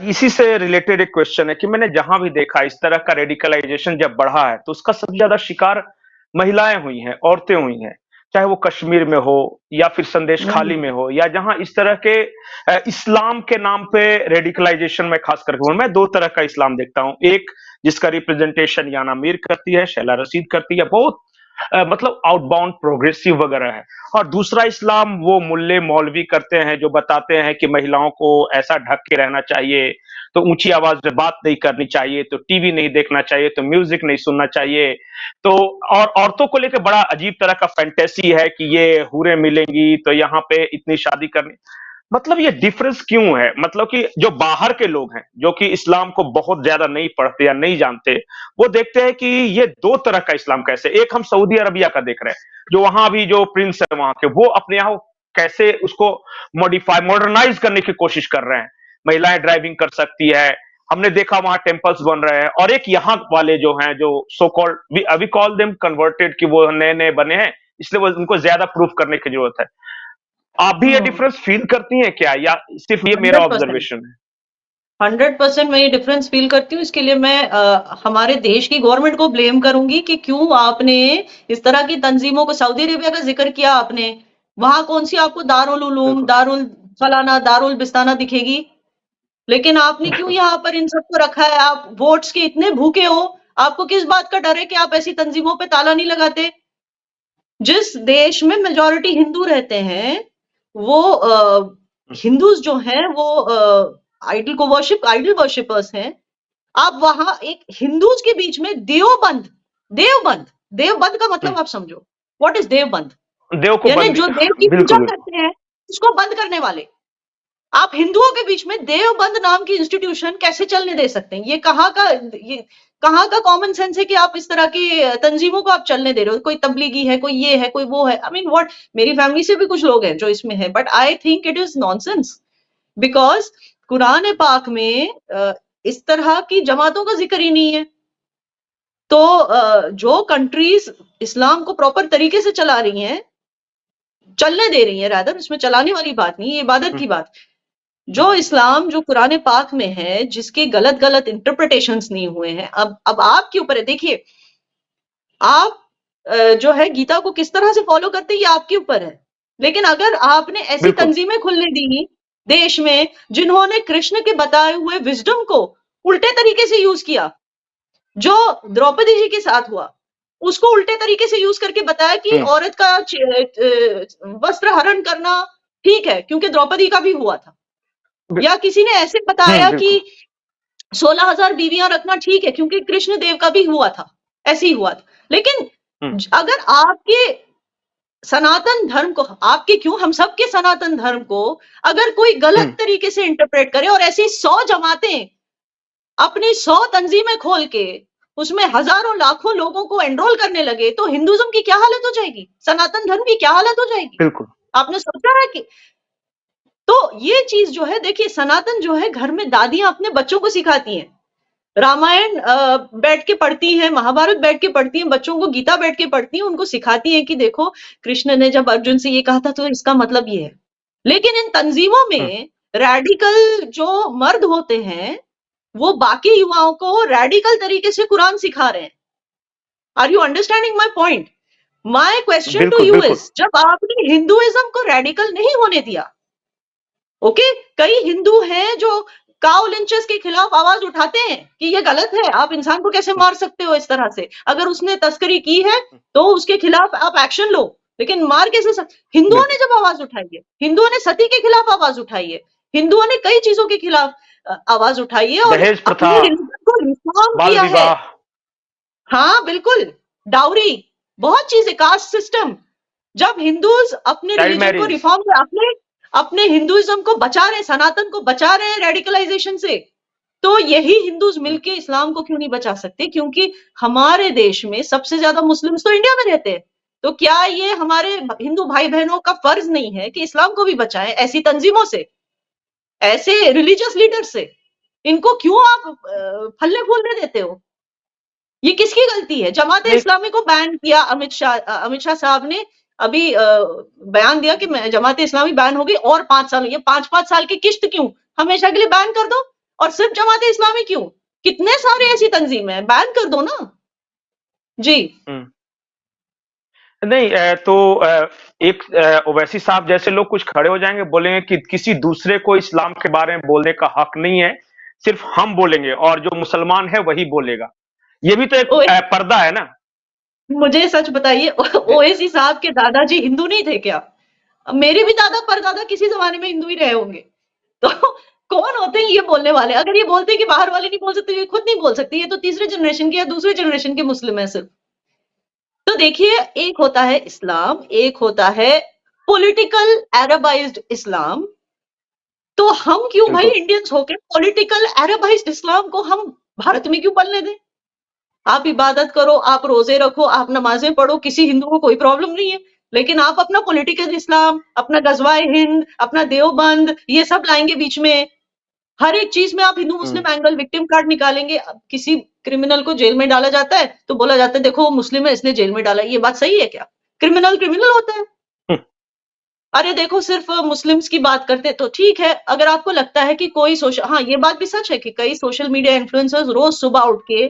इसी से रिलेटेड एक क्वेश्चन है कि मैंने जहां भी देखा इस तरह का रेडिकलाइजेशन जब बढ़ा है तो उसका सबसे ज्यादा शिकार महिलाएं हुई हैं, औरतें हुई हैं। चाहे वो कश्मीर में हो या फिर संदेश खाली हम्म में हो या जहां इस तरह के इस्लाम के नाम पे रेडिकलाइजेशन में खास करके मैं दो तरह का इस्लाम देखता हूं। एक जिसका रिप्रेजेंटेशन याना मीर करती है, शैला रशीद करती है, बहुत मतलब आउटबाउंड प्रोग्रेसिव वगैरह है। और दूसरा इस्लाम वो मुल्ले मौलवी करते हैं जो बताते हैं कि महिलाओं को ऐसा ढक के रहना चाहिए, तो ऊंची आवाज में बात नहीं करनी चाहिए, तो टीवी नहीं देखना चाहिए, तो म्यूजिक नहीं सुनना चाहिए। तो और औरतों को लेकर बड़ा अजीब तरह का फैंटेसी है कि ये हूरें मिलेंगी तो यहाँ पे इतनी शादी करनी। मतलब ये डिफरेंस क्यों है? मतलब कि जो बाहर के लोग हैं जो कि इस्लाम को बहुत ज्यादा नहीं पढ़ते या नहीं जानते, वो देखते हैं कि ये दो तरह का इस्लाम कैसे। एक हम सऊदी अरबिया का देख रहे हैं, जो वहां भी जो प्रिंस है वहां के, वो अपने यहाँ कैसे उसको मॉडिफाई मॉडर्नाइज करने की कोशिश कर रहे हैं। महिलाएं ड्राइविंग कर सकती है, हमने देखा वहां टेम्पल्स बन रहे हैं। और एक यहाँ वाले जो हैं जो so called we call them converted, कि वो नए नए बने हैं इसलिए वो उनको ज्यादा प्रूफ करने की जरूरत है। आप भी ये हम्म डिफरेंस फील करती हैं क्या, या सिर्फ ये मेरा 100%। ऑब्जर्वेशन है? 100% मैं ये डिफरेंस फील करती हूँ। इसके लिए मैं हमारे देश की गवर्नमेंट को ब्लेम करूंगी कि क्यों आपने इस तरह की तंजीमों को, सऊदी अरेबिया का जिक्र किया आपने, वहां कौन सी आपको दारुल उलूम, बिल्कुल। दारुल फलाना, दारुल बिस्ताना दिखेगी, लेकिन आपने क्यों बिल्कुल। यहाँ पर इन सबको रखा है? आप वोट्स के इतने भूखे हो, आपको किस बात का डर है कि आप ऐसी तंजीमों पे ताला नहीं लगाते? जिस देश में मेजॉरिटी हिंदू रहते हैं, वो हिंदूज जो हैं वो आइडल वर्शिपर्स हैं। आप वहां एक हिंदूज के बीच में देवबंद, देवबंद, देवबंद का मतलब आप समझो, व्हाट इज देवबंद? देव को यानी बंद। जो देव की पूजा बिल्कुल बिल्कुल। करते हैं उसको बंद करने वाले। आप हिंदुओं के बीच में देवबंद नाम की इंस्टीट्यूशन कैसे चलने दे सकते हैं? ये कहाँ का कॉमन सेंस है कि आप इस तरह की तंजीमों को आप चलने दे रहे हो? कोई तबलीगी है, कोई ये है, कोई वो है। आई मीन व्हाट, मेरी फैमिली से भी कुछ लोग हैं जो इसमें है, but I think it is nonsense. Because Quran पाक में इस तरह की जमातों का जिक्र ही नहीं है। तो जो कंट्रीज इस्लाम को प्रॉपर तरीके से चला रही हैं, चलने दे रही हैं, रादर, इसमें चलाने वाली बात नहीं, ये इबादत की बात। जो इस्लाम जो कुरान पाक में है, जिसके गलत गलत इंटरप्रिटेशंस नहीं हुए हैं, अब आपके ऊपर है। देखिए, आप जो है गीता को किस तरह से फॉलो करते हैं ये आपके ऊपर है। लेकिन अगर आपने ऐसी बिल्कुल। तंजीमें खुलने दी देश में जिन्होंने कृष्ण के बताए हुए विजडम को उल्टे तरीके से यूज किया, जो द्रौपदी जी के साथ हुआ उसको उल्टे तरीके से यूज करके बताया कि हम्म। औरत का वस्त्र हरण करना ठीक है क्योंकि द्रौपदी का भी हुआ था, या किसी ने ऐसे बताया कि बिल्कुल। 16,000 बीवियां रखना ठीक है क्योंकि कृष्ण देव का भी हुआ था, ऐसे ही हुआ था। लेकिन हम्म। अगर आपके सनातन धर्म को, आपके क्यों, हम सबके सनातन धर्म को अगर कोई गलत तरीके से इंटरप्रेट करे और ऐसी 100 जमातें अपनी 100 तंजीमें खोल के उसमें हजारों लाखों लोगों को एनरोल करने लगे, तो हिंदुज्म की क्या हालत हो जाएगी? सनातन धर्म की क्या हालत हो जाएगी? बिल्कुल। आपने सोचा है कि? तो ये चीज जो है, देखिए, सनातन जो है घर में दादियां अपने बच्चों को सिखाती हैं, रामायण बैठ के पढ़ती हैं, महाभारत बैठ के पढ़ती हैं, बच्चों को गीता बैठ के पढ़ती हैं, उनको सिखाती हैं कि देखो कृष्ण ने जब अर्जुन से ये कहा था तो इसका मतलब ये है। लेकिन इन तंजीमों में रैडिकल जो मर्द होते हैं वो बाकी युवाओं को रैडिकल तरीके से कुरान सिखा रहे हैं। Are you understanding my point? My question to बिल्कुल। यू बिल्कुल। इज, जब आपने हिंदुइज्म को रैडिकल नहीं होने दिया, ओके, कई हिंदू हैं जो काउ लिंचेस के खिलाफ आवाज उठाते हैं कि ये गलत है, आप इंसान को कैसे मार सकते हो इस तरह से, अगर उसने तस्करी की है तो उसके खिलाफ आप एक्शन लो, लेकिन मार कैसे हिंदुओं ने बिल्कुल। जब आवाज उठाई है, हिंदुओं ने सती के खिलाफ आवाज उठाई है, हिंदुओं ने कई चीजों के खिलाफ आवाज उठाई है और दहेज प्रथा, अपनी रिलीजन को रिफॉर्म बाल किया है। विवाह। हाँ बिल्कुल, डाउरी, बहुत चीजें, कास्ट सिस्टम। जब हिंदूज अपने चाइल्ड रिलीजन को मैरिज। रिफॉर्म, अपने अपने हिंदुइज्म को बचा रहे हैं, सनातन को बचा रहे हैं रेडिकलाइजेशन से, तो यही हिंदूज मिलके इस्लाम को क्यों नहीं बचा सकते? क्योंकि हमारे देश में सबसे ज्यादा मुस्लिम्स तो इंडिया में रहते हैं। तो क्या ये हमारे हिंदू भाई बहनों का फर्ज नहीं है कि इस्लाम को भी बचाएं ऐसी तंजीमों से, ऐसे रिलीजियस लीडर से? इनको क्यों आप फलने फूलने देते हो? ये किसकी गलती है? जमात नहीं। इस्लामी को बैन किया अमित शाह साहब ने अभी बयान दिया कि जमात इस्लामी बैन हो गई और 5 साल, ये 5-5 साल की किश्त क्यों? हमेशा के लिए बैन कर दो। और सिर्फ जमात इस्लामी क्यों, कितने सारे ऐसी तंजीमें हैं, बैन कर दो ना। जी। हम्म। नहीं तो एक ओवैसी साहब जैसे लोग कुछ खड़े हो जाएंगे, बोलेंगे कि किसी दूसरे को इस्लाम के बारे में बोलने का हक नहीं है, सिर्फ हम बोलेंगे और जो मुसलमान है वही बोलेगा। ये भी तो एक ओ, पर्दा है ना। मुझे सच बताइए, ओवैसी साहब के दादाजी हिंदू नहीं थे क्या? मेरे भी दादा परदादा किसी जमाने में हिंदू ही रहे होंगे। तो कौन होते हैं ये बोलने वाले? अगर ये बोलते हैं कि बाहर वाले नहीं बोल सकते, ये खुद नहीं बोल सकते, ये तो तीसरे जनरेशन के या दूसरे जनरेशन के मुस्लिम है सिर्फ। तो देखिए, एक होता है इस्लाम, एक होता है पॉलिटिकल अरबाइज्ड इस्लाम। तो हम क्यों भाई बिल्कुल। इंडियंस होके पॉलिटिकल अरबाइज्ड इस्लाम को हम भारत में क्यों पलने दें? आप इबादत करो, आप रोजे रखो, आप नमाजें पढ़ो, किसी हिंदू को कोई प्रॉब्लम नहीं है। लेकिन आप अपना पॉलिटिकल इस्लाम, अपना गजवाए हिंद, अपना देवबंद, ये सब लाएंगे बीच में। हर एक चीज में आप हिंदू हम्म। मुस्लिम एंगल, विक्टिम कार्ड निकालेंगे। अब किसी क्रिमिनल को जेल में डाला जाता है तो बोला जाता है देखो वो मुस्लिम है इसलिए जेल में डाला। ये बात सही है क्या? क्रिमिनल क्रिमिनल होता है। हम्म। अरे देखो सिर्फ मुस्लिम्स की बात करते तो ठीक है। अगर आपको लगता है कि कोई सोशल, हाँ ये बात भी सच है कि कई सोशल मीडिया इन्फ्लुएंसर्स रोज सुबह उठ के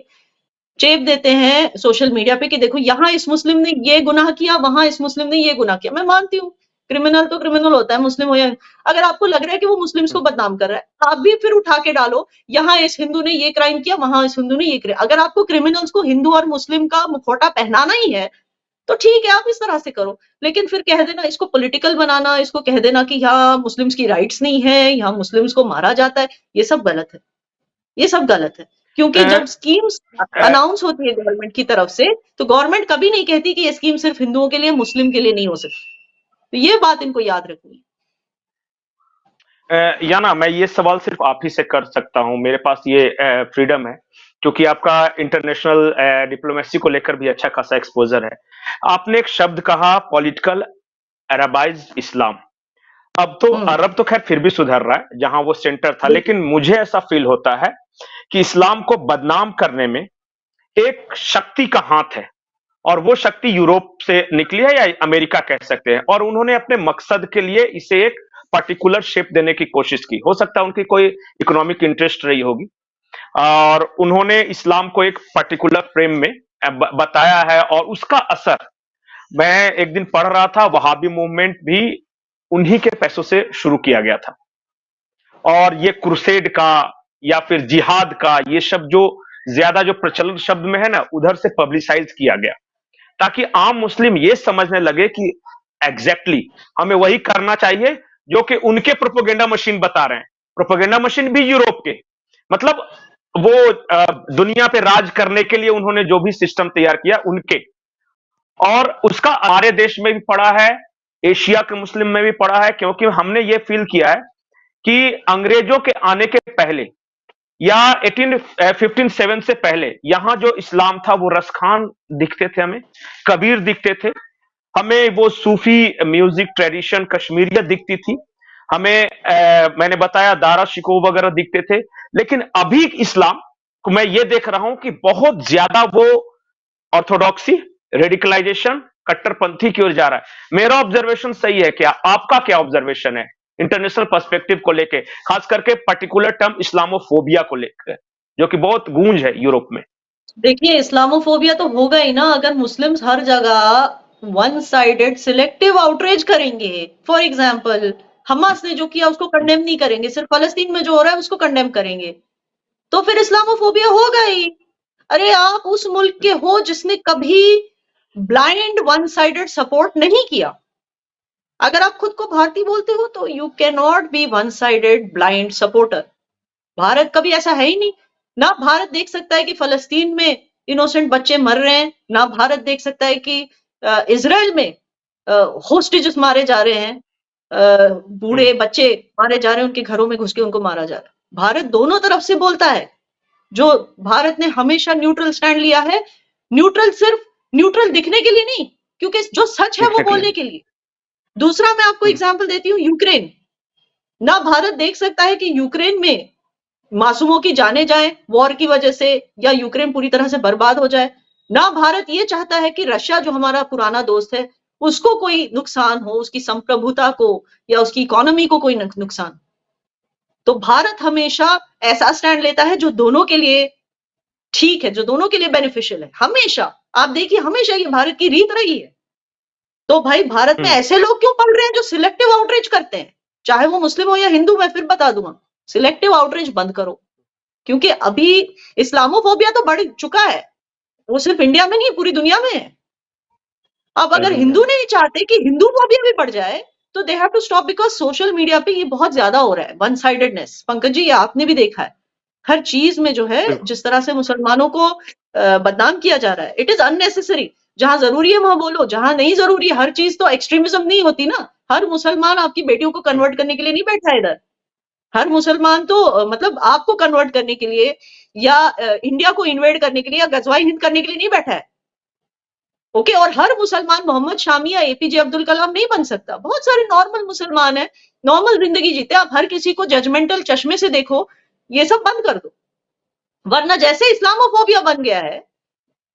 चेप देते हैं सोशल मीडिया पे कि देखो यहाँ इस मुस्लिम ने ये गुनाह किया, वहां इस मुस्लिम ने ये गुनाह किया। मैं मानती हूँ क्रिमिनल तो क्रिमिनल होता है, मुस्लिम हो या, अगर आपको लग रहा है कि वो मुस्लिम्स को हम्म। बदनाम कर रहा है, आप भी फिर उठा के डालो यहाँ इस हिंदू ने ये क्राइम किया, वहां इस हिंदू ने ये क्राइम। अगर आपको क्रिमिनल्स को हिंदू और मुस्लिम का मुखौटा पहनाना ही है तो ठीक है, आप इस तरह से करो। लेकिन फिर कह देना, इसको पॉलिटिकल बनाना, इसको कह देना कि यहाँ मुस्लिम्स की राइट्स नहीं है, यहाँ मुस्लिम्स को मारा जाता है, ये सब गलत है। ये सब गलत है। क्योंकि अ, जब स्कीम्स अ, अनाउंस होती है गवर्नमेंट की तरफ से, तो गवर्नमेंट कभी नहीं कहती कि ये स्कीम सिर्फ हिंदुओं के लिए, मुस्लिम के लिए नहीं हो सकती। तो ये बात इनको याद रखनी है। या ना मैं ये सवाल सिर्फ आप ही से कर सकता हूं, मेरे पास ये फ्रीडम है क्योंकि आपका इंटरनेशनल डिप्लोमेसी को लेकर भी अच्छा खासा एक्सपोजर है। आपने एक शब्द कहा पॉलिटिकल अरबाइज्ड इस्लाम। अब तो हम्म। अरब तो खैर फिर भी सुधर रहा है जहां वो सेंटर था, लेकिन मुझे ऐसा फील होता है कि इस्लाम को बदनाम करने में एक शक्ति का हाथ है, और वो शक्ति यूरोप से निकली है या अमेरिका कह सकते हैं, और उन्होंने अपने मकसद के लिए इसे एक पर्टिकुलर शेप देने की कोशिश की। हो सकता है उनकी कोई इकोनॉमिक इंटरेस्ट रही होगी, और उन्होंने इस्लाम को एक पर्टिकुलर फ्रेम में बताया है, और उसका असर मैं एक दिन पढ़ रहा था, वहाबी मूवमेंट भी उन्हीं के पैसों से शुरू किया गया था। और ये क्रुसेड का या फिर जिहाद का ये शब्द जो ज्यादा जो प्रचलन शब्द में है ना, उधर से पब्लिसाइज किया गया ताकि आम मुस्लिम ये समझने लगे कि एग्जैक्टली हमें वही करना चाहिए जो कि उनके प्रोपोगेंडा मशीन बता रहे हैं। प्रोपोगेंडा मशीन भी यूरोप के, मतलब वो दुनिया पे राज करने के लिए उन्होंने जो भी सिस्टम तैयार किया उनके, और उसका हमारे देश में भी पड़ा है, एशिया के मुस्लिम में भी पड़ा है, क्योंकि हमने ये फील किया है कि अंग्रेजों के आने के पहले या 1857 से पहले यहां जो इस्लाम था वो रसखान दिखते थे, हमें कबीर दिखते थे, हमें वो सूफी म्यूजिक ट्रेडिशन कश्मीरियत दिखती थी, हमें मैंने बताया दारा शिको वगैरह दिखते थे। लेकिन अभी इस्लाम को मैं ये देख रहा हूं कि बहुत ज्यादा वो ऑर्थोडॉक्सी, रेडिकलाइजेशन, कट्टरपंथी की ओर जा रहा है। मेरा ऑब्जर्वेशन सही है क्या? आपका क्या ऑब्जर्वेशन है इंटरनेशनल पर्सपेक्टिव को लेके, खास करके पर्टिकुलर टर्म इस्लामोफोबिया को लेकर जो कि बहुत गूंज है यूरोप में? देखिए, इस्लामोफोबिया तो होगा ही ना अगर मुस्लिम्स हर जगह वन साइडेड सिलेक्टिव आउटरीच करेंगे। फॉर एग्जाम्पल, हमास ने जो किया उसको कंडेम नहीं करेंगे, सिर्फ फलस्तीन में जो हो रहा है उसको कंडेम करेंगे, तो फिर इस्लामोफोबिया होगा ही। अरे आप उस मुल्क के हो जिसने कभी ब्लाइंड वन साइडेड सपोर्ट नहीं किया। अगर आप खुद को भारतीय बोलते हो तो you can not be one sided blind supporter. Bharat कभी ऐसा है ही नहीं। ना भारत देख सकता है कि फलस्तीन में इनोसेंट बच्चे मर रहे हैं, ना भारत देख सकता है कि इजराइल में होस्टेजेस मारे जा रहे हैं, बूढ़े बच्चे मारे जा रहे हैं, उनके घरों में घुस के उनको मारा जा रहा है। भारत दोनों तरफ से बोलता है। जो भारत ने हमेशा न्यूट्रल स्टैंड लिया है, न्यूट्रल सिर्फ न्यूट्रल दिखने के लिए नहीं, क्योंकि जो सच है वो बोलने के लिए। दूसरा मैं आपको एग्जाम्पल देती हूँ, यूक्रेन। ना भारत देख सकता है कि यूक्रेन में मासूमों की जाने जाए वॉर की वजह से, या यूक्रेन पूरी तरह से बर्बाद हो जाए। ना भारत ये चाहता है कि रशिया जो हमारा पुराना दोस्त है उसको कोई नुकसान हो, उसकी संप्रभुता को या उसकी इकोनॉमी को कोई नुकसान। तो भारत हमेशा ऐसा स्टैंड लेता है जो दोनों के लिए ठीक है, जो दोनों के लिए बेनिफिशियल है, हमेशा। आप देखिए हमेशा ये भारत की रीत रही है। तो भाई भारत में ऐसे लोग क्यों पढ़ रहे हैं जो सिलेक्टिव आउटरीच करते हैं, चाहे वो मुस्लिम हो या हिंदू। मैं फिर बता दूंगा, सिलेक्टिव आउटरीच बंद करो, क्योंकि अभी इस्लामोफोबिया तो बढ़ चुका है, वो सिर्फ इंडिया में नहीं पूरी दुनिया में है। अब अगर हिंदू नहीं चाहते कि हिंदू फोबिया भी बढ़ जाए तो they have to stop, because social media पे ये बहुत ज्यादा हो रहा है, वन साइडेडनेस। पंकज जी, ये आपने भी देखा है, हर चीज में जो है जिस तरह से मुसलमानों को बदनाम किया जा रहा है, इट इज अननेसेसरी। जहां जरूरी है वहां बोलो, जहां नहीं जरूरी है, हर चीज तो एक्सट्रीमिज्म नहीं होती ना। हर मुसलमान आपकी बेटियों को कन्वर्ट करने के लिए नहीं बैठा है इधर। हर मुसलमान तो मतलब आपको कन्वर्ट करने के लिए या इंडिया को इन्वेड करने के लिए या गजवाई हिंद करने के लिए नहीं बैठा है। ओके, और हर मुसलमान मोहम्मद शामी या एपीजे अब्दुल कलाम नहीं बन सकता। बहुत सारे नॉर्मल मुसलमान हैं, नॉर्मल जिंदगी जीते। आप हर किसी को जजमेंटल चश्मे से देखो, ये सब बंद कर दो। वरना जैसे इस्लामोफोबिया बन गया है,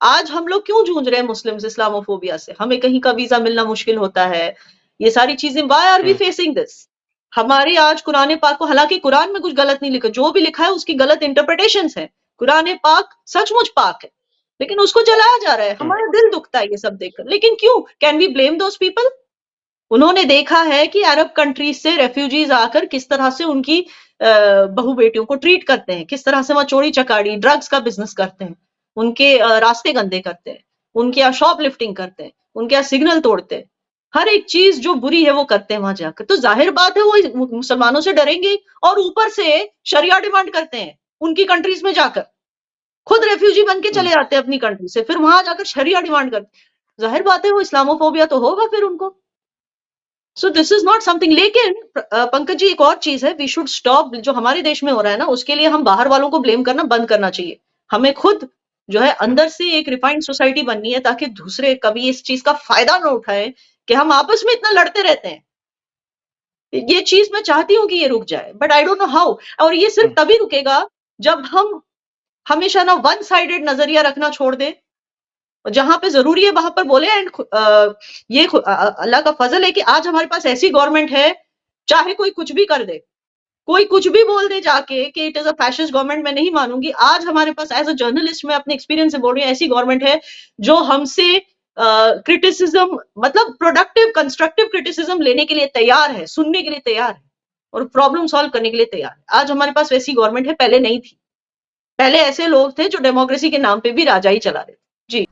आज हम लोग क्यों जूझ रहे हैं मुस्लिम्स इस्लामोफोबिया से? हमें कहीं का वीजा मिलना मुश्किल होता है, ये सारी चीजें। Why are we facing this? हमारे आज कुरान पाक को, हालांकि कुरान में कुछ गलत नहीं लिखा, जो भी लिखा है उसकी गलत इंटरप्रिटेशंस है। कुरान पाक सचमुच पाक है, लेकिन उसको जलाया जा रहा है। हमारा दिल दुखता है ये सब देखकर, लेकिन क्यों? Can we blame those people? उन्होंने देखा है कि अरब कंट्रीज से रेफ्यूजीज आकर किस तरह से उनकी बहू बेटियों को ट्रीट करते हैं, किस तरह से वहां चोरी चकारी ड्रग्स का बिजनेस करते हैं, उनके रास्ते गंदे करते हैं, उनके यहाँ शॉप लिफ्टिंग करते हैं, उनके यहाँ सिग्नल तोड़ते हैं, हर एक चीज जो बुरी है वो करते हैं वहां जाकर। तो जाहिर बात है वो मुसलमानों से डरेंगे, और ऊपर से शरिया डिमांड करते हैं उनकी कंट्रीज में जाकर। खुद रेफ्यूजी बन के चले जाते हैं अपनी कंट्री से, फिर वहां जाकर शरिया डिमांड करते हैं। जाहिर बात है वो इस्लामोफोबिया तो होगा फिर उनको। So this is not something. लेकिन पंकज जी, एक और चीज है, वी शुड स्टॉप। जो हमारे देश में हो रहा है ना, उसके लिए हम बाहर वालों को ब्लेम करना बंद करना चाहिए। हमें खुद जो है अंदर से एक रिफाइंड सोसाइटी बननी है, ताकि दूसरे कभी इस चीज का फायदा ना उठाएं कि हम आपस में इतना लड़ते रहते हैं। ये चीज मैं चाहती हूँ कि ये रुक जाए, but I don't know how. और ये सिर्फ तभी रुकेगा जब हम हमेशा ना वन साइडेड नजरिया रखना छोड़ दें, जहां पे जरूरी है वहां पर बोले। एंड ये अल्लाह का फजल है कि आज हमारे पास ऐसी गवर्नमेंट है, चाहे कोई कुछ भी कर दे, कोई कुछ भी बोल दे जाके कि it is a fascist government, मैं नहीं मानूंगी। आज हमारे पास एज अ जर्नलिस्ट, मैं अपने एक्सपीरियंस से बोल रही हूँ, ऐसी गवर्नमेंट है जो हमसे क्रिटिसिज्म, मतलब प्रोडक्टिव कंस्ट्रक्टिव क्रिटिसिज्म लेने के लिए तैयार है, सुनने के लिए तैयार है, और प्रॉब्लम सॉल्व करने के लिए तैयार है। आज हमारे पास वैसी गवर्नमेंट है, पहले नहीं थी। पहले ऐसे लोग थे जो डेमोक्रेसी के नाम पे भी राजा ही चला रहे थे। जी।